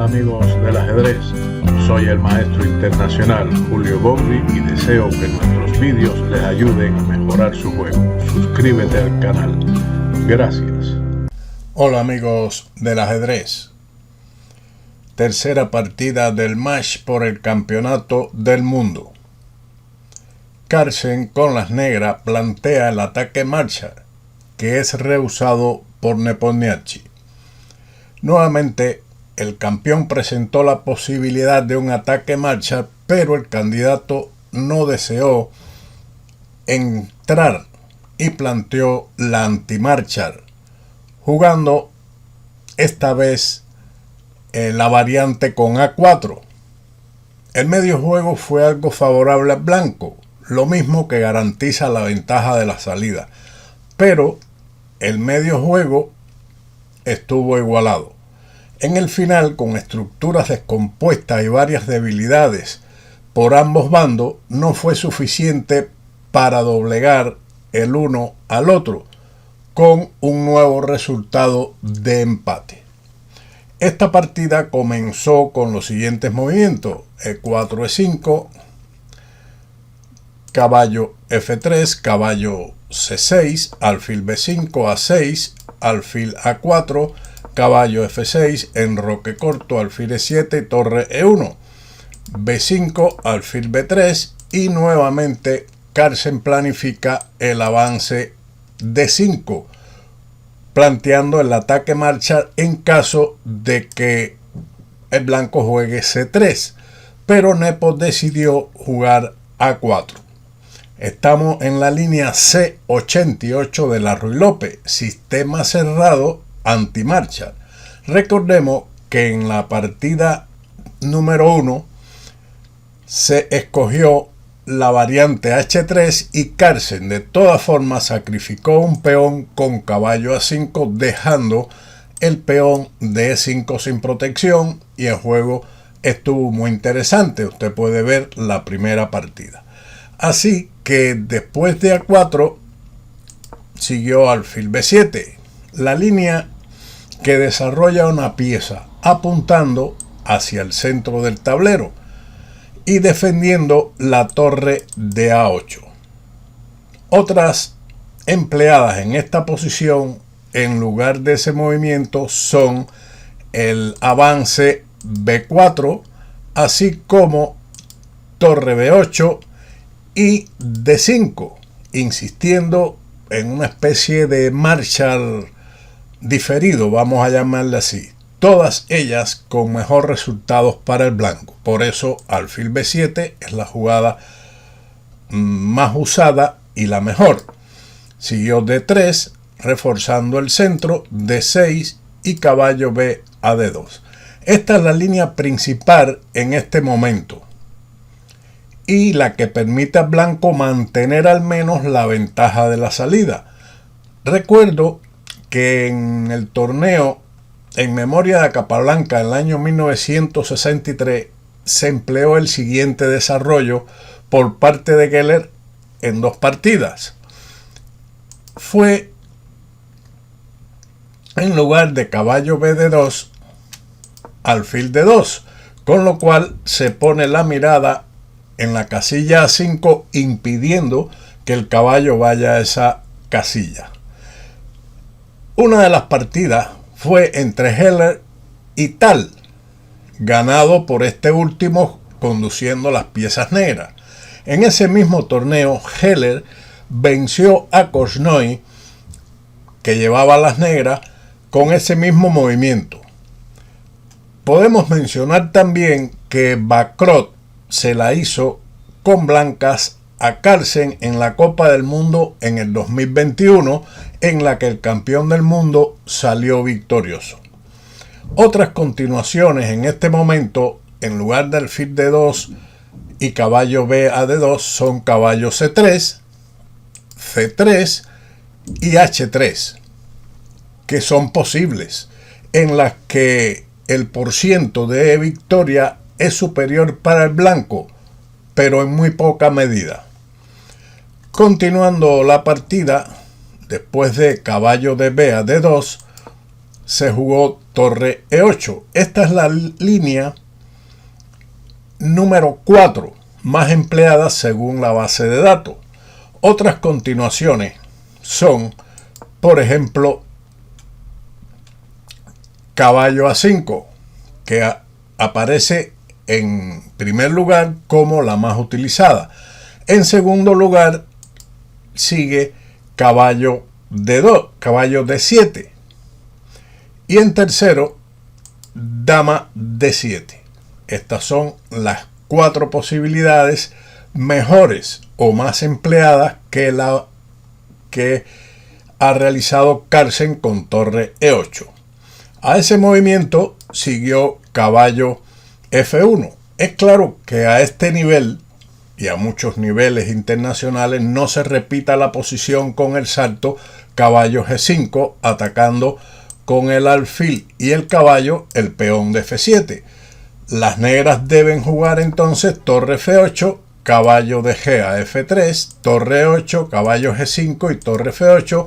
amigos del ajedrez, soy el maestro internacional Julio Bogli y deseo que nuestros vídeos les ayuden a mejorar su juego. Suscríbete al canal. Gracias. Hola amigos del ajedrez. Tercera partida del match por el campeonato del mundo. Carlsen con las negras plantea el ataque Marshall, que es rehusado por Nepomniachtchi. Nuevamente, el campeón presentó la posibilidad de un ataque Marshall, pero el candidato no deseó entrar y planteó la anti-Marshall, jugando esta vez la variante con A4. El medio juego fue algo favorable al blanco, lo mismo que garantiza la ventaja de la salida, pero el medio juego estuvo igualado. En el final, con estructuras descompuestas y varias debilidades por ambos bandos, no fue suficiente para doblegar el uno al otro, con un nuevo resultado de empate. Esta partida comenzó con los siguientes movimientos: E4, E5, caballo F3, caballo C6, alfil B5, A6, alfil A4, caballo F6, enroque corto, alfil E7 y torre E1, B5, alfil B3 y nuevamente Carlsen planifica el avance D5, planteando el ataque Marshall en caso de que el blanco juegue C3, pero Nepo decidió jugar A4. Estamos en la línea C88 de la Ruy-López, sistema cerrado anti-Marshall. Recordemos que en la partida número 1 se escogió la variante H3 y Carlsen de todas formas sacrificó un peón con caballo A5, dejando el peón de E5 sin protección, y el juego estuvo muy interesante. Usted puede ver la primera partida. Así que después de A4 siguió alfil B7, la línea que desarrolla una pieza apuntando hacia el centro del tablero y defendiendo la torre de A8. Otras empleadas en esta posición en lugar de ese movimiento son el avance B4, así como torre B8 y D5, insistiendo en una especie de Marshall diferido, vamos a llamarle así, todas ellas con mejor resultados para el blanco. Por eso alfil B7 es la jugada más usada y la mejor. Siguió D3, reforzando el centro, D6 y caballo B a D2. Esta es la línea principal en este momento y la que permite al blanco mantener al menos la ventaja de la salida. Recuerdo que en el torneo en memoria de Capablanca en el año 1963 se empleó el siguiente desarrollo por parte de Geller en dos partidas. Fue en lugar de caballo B de 2, alfil de 2, con lo cual se pone la mirada en la casilla A5, impidiendo que el caballo vaya a esa casilla. Una de las partidas fue entre Heller y Tal, ganado por este último conduciendo las piezas negras. En ese mismo torneo, Heller venció a Korchnoi, que llevaba las negras, con ese mismo movimiento. Podemos mencionar también que Bacrot se la hizo con blancas a Carlsen en la Copa del Mundo en el 2021, en la que el campeón del mundo salió victorioso. Otras continuaciones en este momento, en lugar de alfil D2 y caballo B a D2, son caballo C3, C3 y H3, que son posibles, en las que el porciento de victoria es superior para el blanco, pero en muy poca medida. Continuando la partida, después de caballo de B a D2, se jugó torre E8. Esta es la línea número 4 más empleada según la base de datos. Otras continuaciones son, por ejemplo, caballo A5, que aparece en primer lugar como la más utilizada. En segundo lugar sigue caballo D2, caballo D7. Y en tercero, dama D7. Estas son las 4 posibilidades mejores o más empleadas que la que ha realizado Carlsen con torre E8. A ese movimiento siguió caballo F1. Es claro que a este nivel y a muchos niveles internacionales no se repita la posición con el salto caballo G5 atacando con el alfil y el caballo el peón de F7. Las negras deben jugar entonces torre F8, caballo de G a F3, torre E8, caballo G5 y torre F8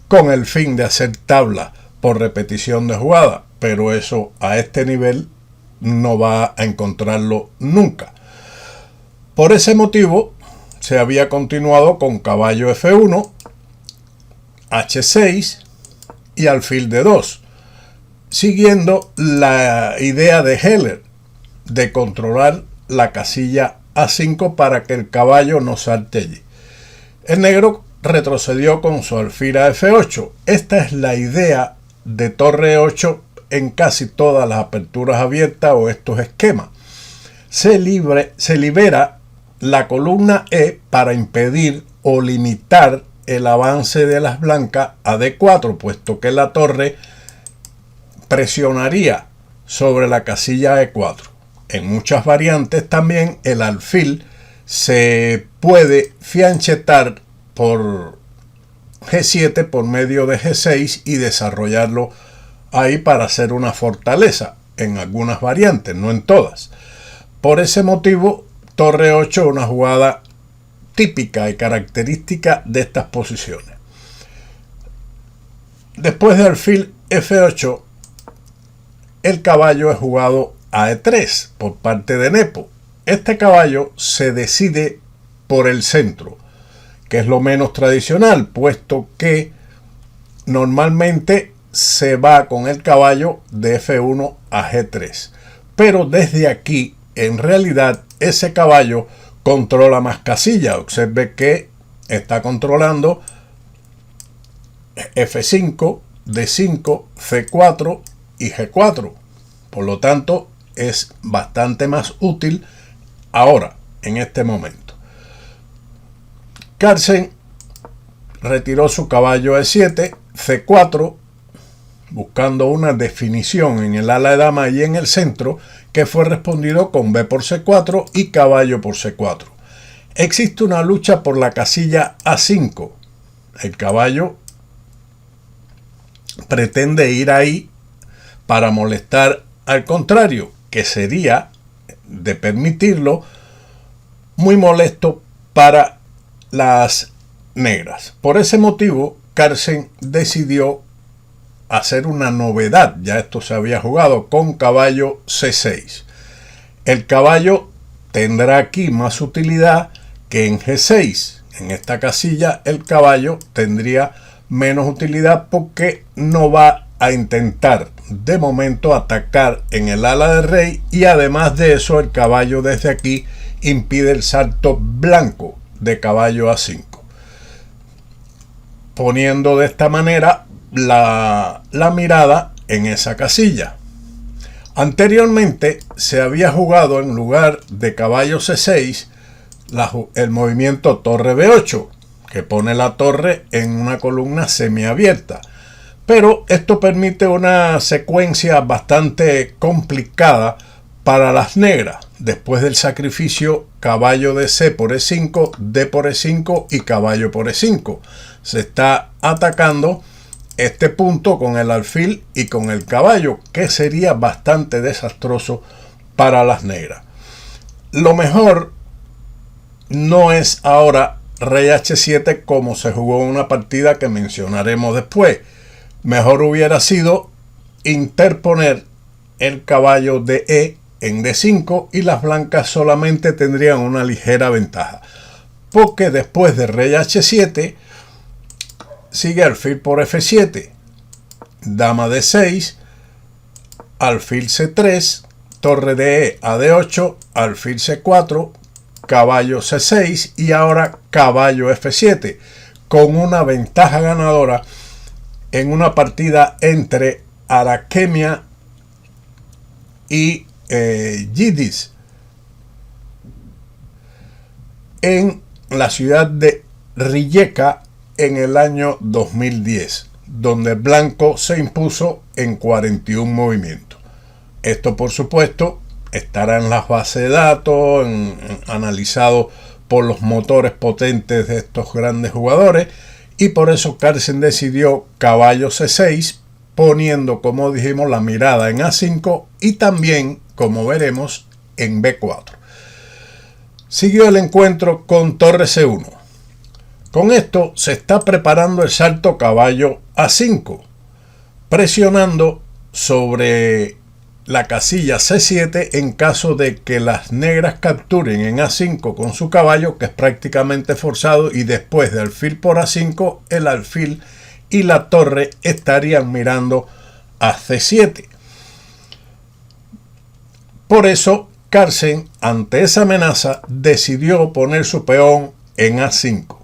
con el fin de hacer tabla por repetición de jugada, pero eso a este nivel no va a encontrarlo nunca. Por ese motivo se había continuado con caballo F1, H6 y alfil D2, siguiendo la idea de Heller de controlar la casilla A5 para que el caballo no salte allí. El negro retrocedió con su alfil a F8. Esta es la idea de torre 8 en casi todas las aperturas abiertas o estos esquemas. Se libera la columna E para impedir o limitar el avance de las blancas a D4, puesto que la torre presionaría sobre la casilla E4. En muchas variantes también el alfil se puede fianchetar por G7 por medio de G6 y desarrollarlo ahí para hacer una fortaleza en algunas variantes, no en todas. Por ese motivo, torre 8 es una jugada típica y característica de estas posiciones. Después de alfil F8, el caballo es jugado a E3 por parte de Nepo. Este caballo se decide por el centro, que es lo menos tradicional, puesto que normalmente se va con el caballo de F1 a G3. Pero desde aquí, en realidad, ese caballo controla más casillas. Observe que está controlando F5, D5, C4 y G4. Por lo tanto, es bastante más útil ahora, en este momento. Carlsen retiró su caballo E7, C4, buscando una definición en el ala de dama y en el centro, que fue respondido con B por C4 y caballo por C4. Existe una lucha por la casilla A5. El caballo pretende ir ahí para molestar al contrario, que sería, de permitirlo, muy molesto para las negras. Por ese motivo, Carlsen decidió hacer una novedad. Ya esto se había jugado con caballo C6. El caballo tendrá aquí más utilidad que en G6. En esta casilla el caballo tendría menos utilidad porque no va a intentar de momento atacar en el ala del rey, y además de eso el caballo desde aquí impide el salto blanco de caballo A5, poniendo de esta manera la mirada en esa casilla. Anteriormente se había jugado en lugar de caballo C6 el movimiento torre B8, que pone la torre en una columna semiabierta. Pero esto permite una secuencia bastante complicada para las negras. Después del sacrificio caballo de C por E5, D por E5 y caballo por E5. Se está atacando este punto con el alfil y con el caballo, que sería bastante desastroso para las negras. Lo mejor no es ahora rey H7 como se jugó en una partida que mencionaremos después. Mejor hubiera sido interponer el caballo de E en D5 y las blancas solamente tendrían una ligera ventaja, porque después de rey H7 sigue alfil por F7, dama D6, alfil C3, torre de E a D8, alfil C4, caballo C6 y ahora caballo F7, con una ventaja ganadora en una partida entre Arakemia y Yildiz en la ciudad de Rijeka en el año 2010, donde blanco se impuso en 41 movimientos. Esto, por supuesto, estará en las bases de datos, analizado por los motores potentes de estos grandes jugadores, y por eso Carlsen decidió caballo C6, poniendo, como dijimos, la mirada en A5 y también, como veremos, en B4. Siguió el encuentro con torre C1. Con esto se está preparando el salto caballo A5, presionando sobre la casilla C7 en caso de que las negras capturen en A5 con su caballo, que es prácticamente forzado, y después de alfil por A5 el alfil y la torre estarían mirando a C7. Por eso Carlsen, ante esa amenaza, decidió poner su peón en A5.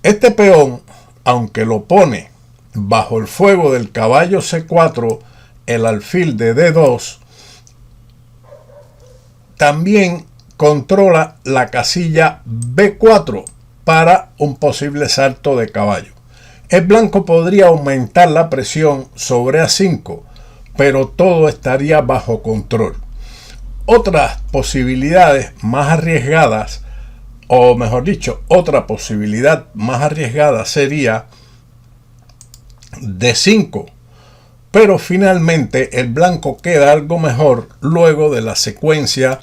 Este peón, aunque lo pone bajo el fuego del caballo C4, el alfil de D2, también controla la casilla B4 para un posible salto de caballo. El blanco podría aumentar la presión sobre A5, pero todo estaría bajo control. Otras posibilidades más arriesgadas, o mejor dicho, otra posibilidad más arriesgada sería D5, pero finalmente el blanco queda algo mejor luego de la secuencia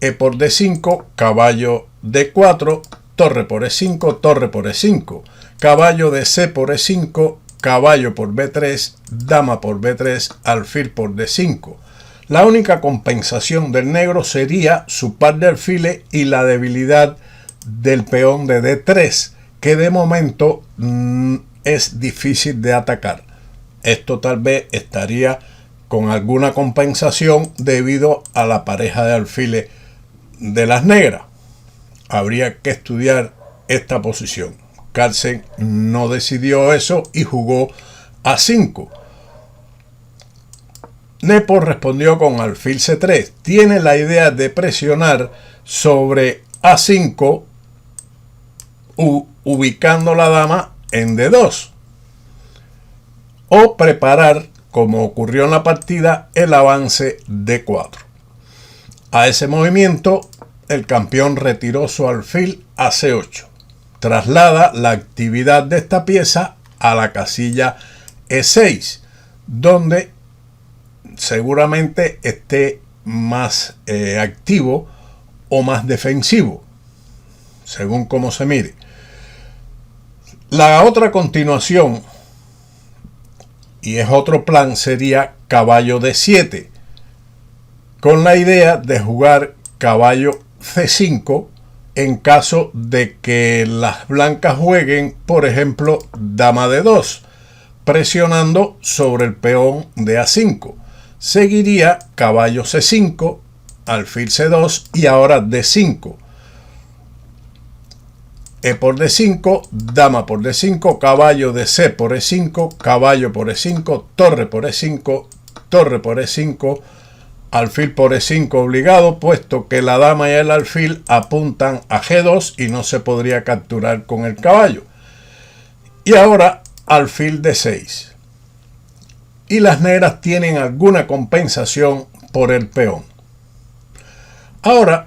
E por D5, caballo D4, torre por E5, torre por E5, caballo de C por E5, caballo por B3, dama por B3, alfil por D5. La única compensación del negro sería su par de alfiles y la debilidad del peón de D3, que de momento es difícil de atacar. Esto tal vez estaría con alguna compensación debido a la pareja de alfiles de las negras. Habría que estudiar esta posición. Carlsen no decidió eso y jugó A5. Nepo respondió con alfil C3. Tiene la idea de presionar sobre A5 ubicando la dama en D2. O preparar, como ocurrió en la partida, el avance D4. A ese movimiento, el campeón retiró su alfil a C8. Traslada la actividad de esta pieza a la casilla E6, donde seguramente esté más activo o más defensivo, según cómo se mire. La otra continuación, y es otro plan, sería caballo D7, con la idea de jugar caballo C5 en caso de que las blancas jueguen, por ejemplo, dama D2, presionando sobre el peón de A5. Seguiría caballo C5, alfil C2 y ahora D5. E por D5, dama por D5, caballo de C por E5, caballo por E5, torre por E5, torre por E5, alfil por E5 obligado, puesto que la dama y el alfil apuntan a G2 y no se podría capturar con el caballo. Y ahora alfil D6. Y las negras tienen alguna compensación por el peón. Ahora,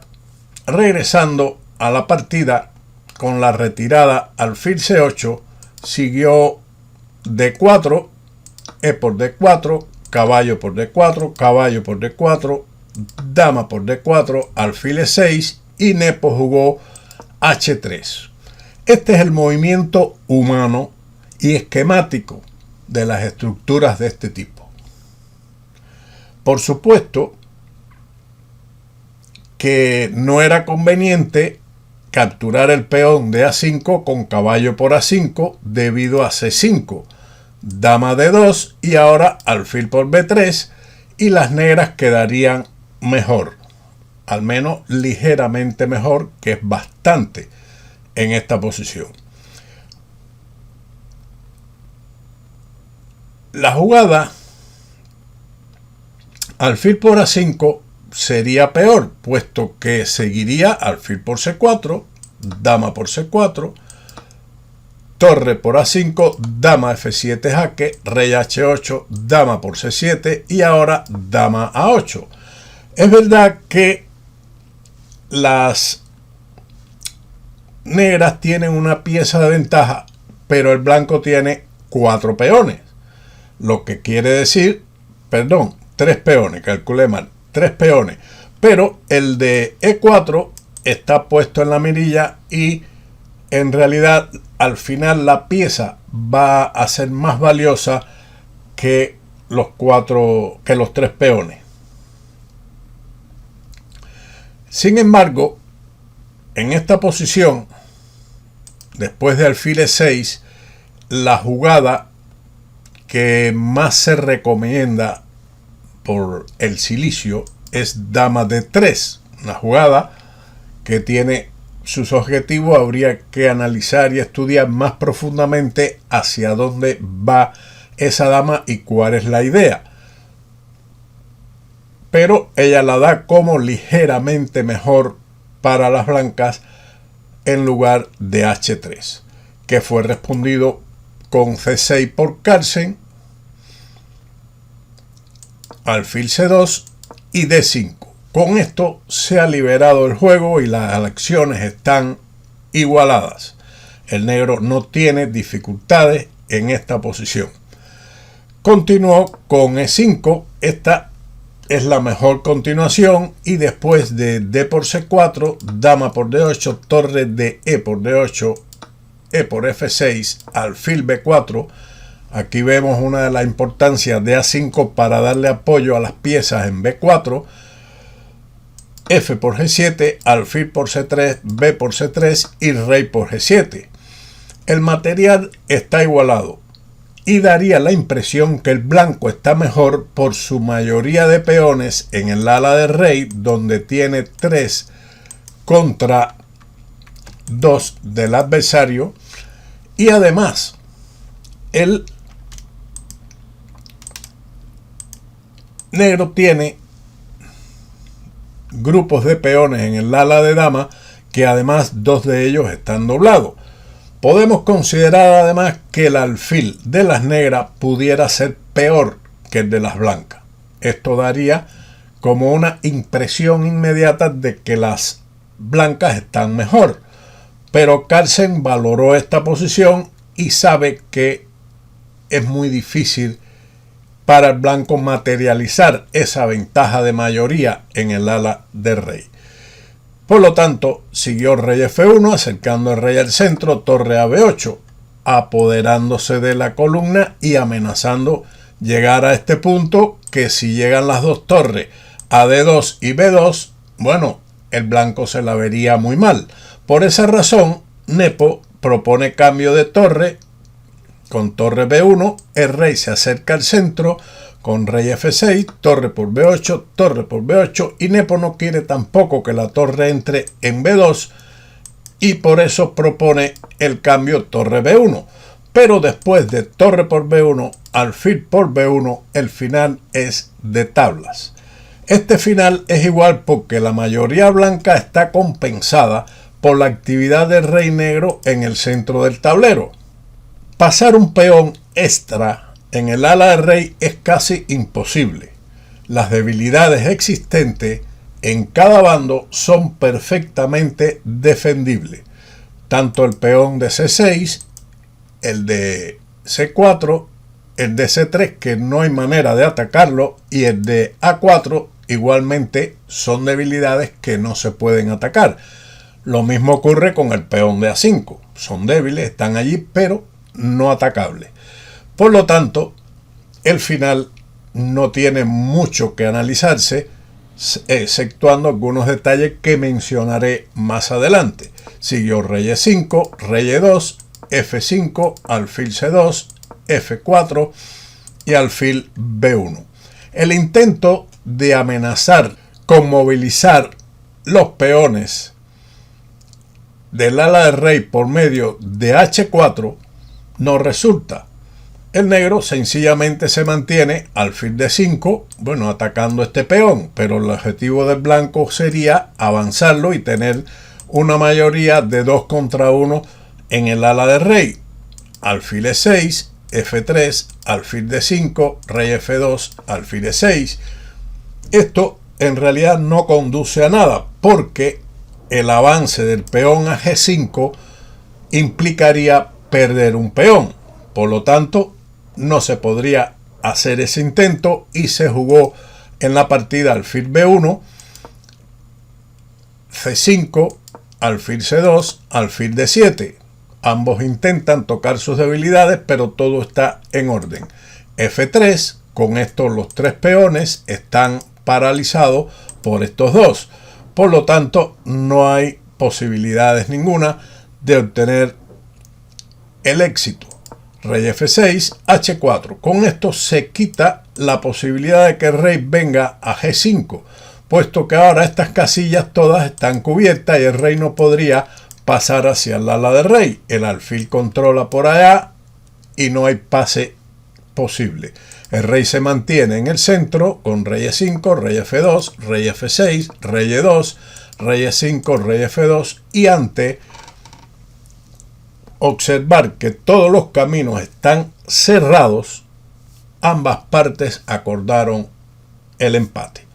regresando a la partida, con la retirada alfil C8, siguió D4, E por D4, caballo por D4, caballo por D4, dama por D4, alfil E6 y Nepo jugó H3. Este es el movimiento humano y esquemático de las estructuras de este tipo. Por supuesto que no era conveniente capturar el peón de A5 con caballo por A5 debido a C5, dama D2 y ahora alfil por B3, y las negras quedarían mejor, al menos ligeramente mejor, que es bastante en esta posición. La jugada alfil por A5 sería peor, puesto que seguiría alfil por C4, dama por C4, torre por A5, dama F7 jaque, rey H8, dama por C7 y ahora dama A8. Es verdad que las negras tienen una pieza de ventaja, pero el blanco tiene 4 peones, lo que quiere decir, 3 peones, calculé mal, 3 peones, pero el de E4 está puesto en la mirilla y en realidad al final la pieza va a ser más valiosa que los 3 peones. Sin embargo, en esta posición, después de alfil E6, la jugada que más se recomienda por el silicio es dama D3, una jugada que tiene sus objetivos. Habría que analizar y estudiar más profundamente hacia dónde va esa dama y cuál es la idea, pero ella la da como ligeramente mejor para las blancas en lugar de H3, que fue respondido con C6 por Carlsen, alfil C2 y D5. Con esto se ha liberado el juego y las acciones están igualadas. El negro no tiene dificultades en esta posición. Continuó con E5. Esta es la mejor continuación, y después de D por C4, dama por D8, torre de E por D8, E por F6, alfil B4. Aquí vemos una de las importancias de A5 para darle apoyo a las piezas en B4. F por G7, alfil por C3, B por C3 y rey por G7. El material está igualado y daría la impresión que el blanco está mejor por su mayoría de peones en el ala de rey, donde tiene 3 contra 2 del adversario, y además el negro tiene grupos de peones en el ala de dama que además 2 de ellos están doblados. Podemos considerar además que el alfil de las negras pudiera ser peor que el de las blancas. Esto daría como una impresión inmediata de que las blancas están mejor, pero Carlsen valoró esta posición y sabe que es muy difícil para el blanco materializar esa ventaja de mayoría en el ala de rey. Por lo tanto, siguió rey F1, acercando el rey al centro, torre a B8, apoderándose de la columna y amenazando llegar a este punto, que si llegan las 2 torres a D2 y B2, bueno, el blanco se la vería muy mal. Por esa razón, Nepo propone cambio de torre con torre B1, el rey se acerca al centro con rey F6, torre por B8, y Nepo no quiere tampoco que la torre entre en B2 y por eso propone el cambio torre B1. Pero después de torre por B1, alfil por B1, el final es de tablas. Este final es igual porque la mayoría blanca está compensada por la actividad del rey negro en el centro del tablero. Pasar un peón extra en el ala de rey es casi imposible. Las debilidades existentes en cada bando son perfectamente defendibles. Tanto el peón de C6, el de C4, el de C3, que no hay manera de atacarlo, y el de A4 igualmente son debilidades que no se pueden atacar. Lo mismo ocurre con el peón de A5. Son débiles, están allí, pero no atacables. Por lo tanto, el final no tiene mucho que analizarse, exceptuando algunos detalles que mencionaré más adelante. Siguió rey E5, rey E2, F5, alfil C2, F4 y alfil B1. El intento de amenazar con movilizar los peones del ala del rey por medio de H4 no resulta. El negro sencillamente se mantiene alfil D5, bueno, atacando este peón, pero el objetivo del blanco sería avanzarlo y tener una mayoría de 2 contra 1 en el ala del rey. Alfil E6, F3, alfil D5, rey F2, alfil E6. Esto en realidad no conduce a nada, porque el avance del peón a G5 implicaría perder un peón. Por lo tanto, no se podría hacer ese intento y se jugó en la partida alfil B1, C5, alfil C2, alfil D7. Ambos intentan tocar sus debilidades, pero todo está en orden. F3, con esto los 3 peones están paralizados por estos 2. Por lo tanto, no hay posibilidades ninguna de obtener el éxito. Rey F6, H4. Con esto se quita la posibilidad de que el rey venga a G5, puesto que ahora estas casillas todas están cubiertas y el rey no podría pasar hacia el ala del rey. El alfil controla por allá y no hay pase posible. El rey se mantiene en el centro con rey E5, rey F2, rey F6, rey E2, rey E5, rey F2 y ante observar que todos los caminos están cerrados, ambas partes acordaron el empate.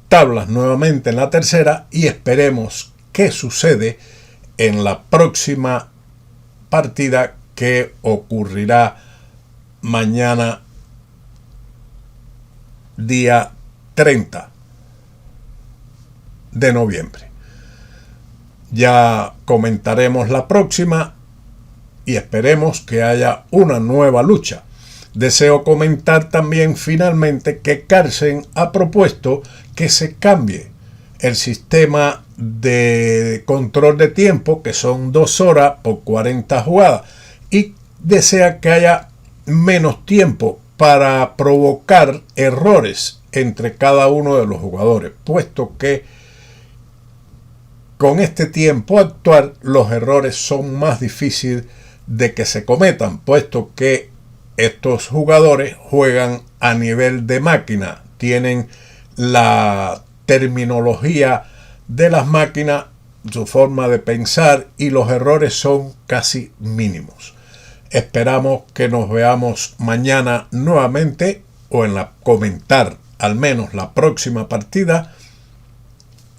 Tablas nuevamente en la tercera y esperemos qué sucede en la próxima partida que ocurrirá mañana día 30 de noviembre. Ya comentaremos la próxima y esperemos que haya una nueva lucha. Deseo comentar también finalmente que Carlsen ha propuesto que se cambie el sistema de control de tiempo, que son 2 horas por 40 jugadas, y desea que haya menos tiempo para provocar errores entre cada uno de los jugadores, puesto que con este tiempo actual los errores son más difíciles de que se cometan, puesto que estos jugadores juegan a nivel de máquina, tienen la terminología de las máquinas, su forma de pensar, y los errores son casi mínimos. Esperamos que nos veamos mañana nuevamente o comentar al menos la próxima partida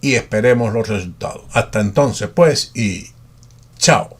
y esperemos los resultados. Hasta entonces pues y chao.